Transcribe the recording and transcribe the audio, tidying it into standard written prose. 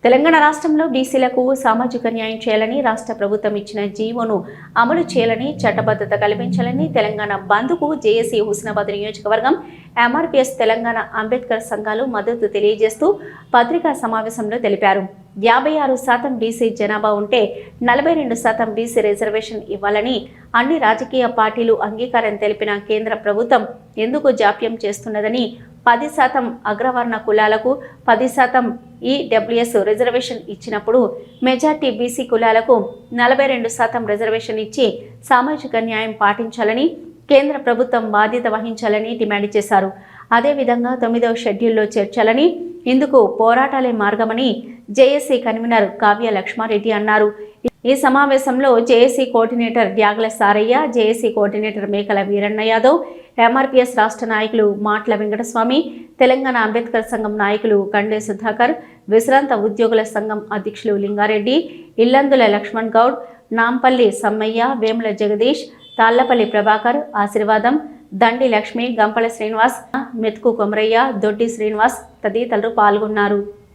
తెలంగాణ రాష్ట్రంలో బీసీలకు సామాజిక న్యాయం చేయాలని రాష్ట్ర ప్రభుత్వం ఇచ్చిన జీవోను అమలు చేయాలని చట్టబద్ధత కల్పించాలని తెలంగాణ బంద్కు జేఏసీ హుస్నాబాద్ నియోజకవర్గం ఎంఆర్పీఎస్ తెలంగాణ అంబేద్కర్ సంఘాలు మద్దతు తెలియజేస్తూ పత్రికా సమావేశంలో తెలిపారు. 56% బీసీ జనాభా ఉంటే 42% బీసీ రిజర్వేషన్ ఇవ్వాలని అన్ని రాజకీయ పార్టీలు అంగీకారం తెలిపిన కేంద్ర ప్రభుత్వం ఎందుకు జాప్యం చేస్తున్నదని, 10% అగ్రవర్ణ కులాలకు 10% ఈడబ్ల్యూఎస్ రిజర్వేషన్ ఇచ్చినప్పుడు మెజార్టీ బీసీ కులాలకు 42% రిజర్వేషన్ ఇచ్చి సామాజిక న్యాయం పాటించాలని కేంద్ర ప్రభుత్వం బాధ్యత వహించాలని డిమాండ్ చేశారు. అదేవిధంగా 9వ షెడ్యూల్లో చేర్చాలని, ఇందుకు పోరాటాలే మార్గమని జేఏసీ కన్వీనర్ కావ్య లక్ష్మారెడ్డి అన్నారు. ఈ సమావేశంలో JAC coordinator Dyagala Saraiah, JAC coordinator Mekala Veeranna Yadav, MRPS రాష్ట్ర నాయకులు మాట్ల వెంకటస్వామి, తెలంగాణ అంబేద్కర్ సంఘం నాయకులు కండే సుధాకర్, విశ్రాంత ఉద్యోగుల సంఘం అధ్యక్షులు లింగారెడ్డి, ఇల్లందుల లక్ష్మణ్ గౌడ్, నాంపల్లి సమ్మయ్య, వేముల జగదీష్, తాళ్లపల్లి ప్రభాకర్, ఆశీర్వాదం, దండి లక్ష్మి, గంపల శ్రీనివాస్, మెతుకు కొమరయ్య, దొడ్డి శ్రీనివాస్ తదితరులు పాల్గొన్నారు.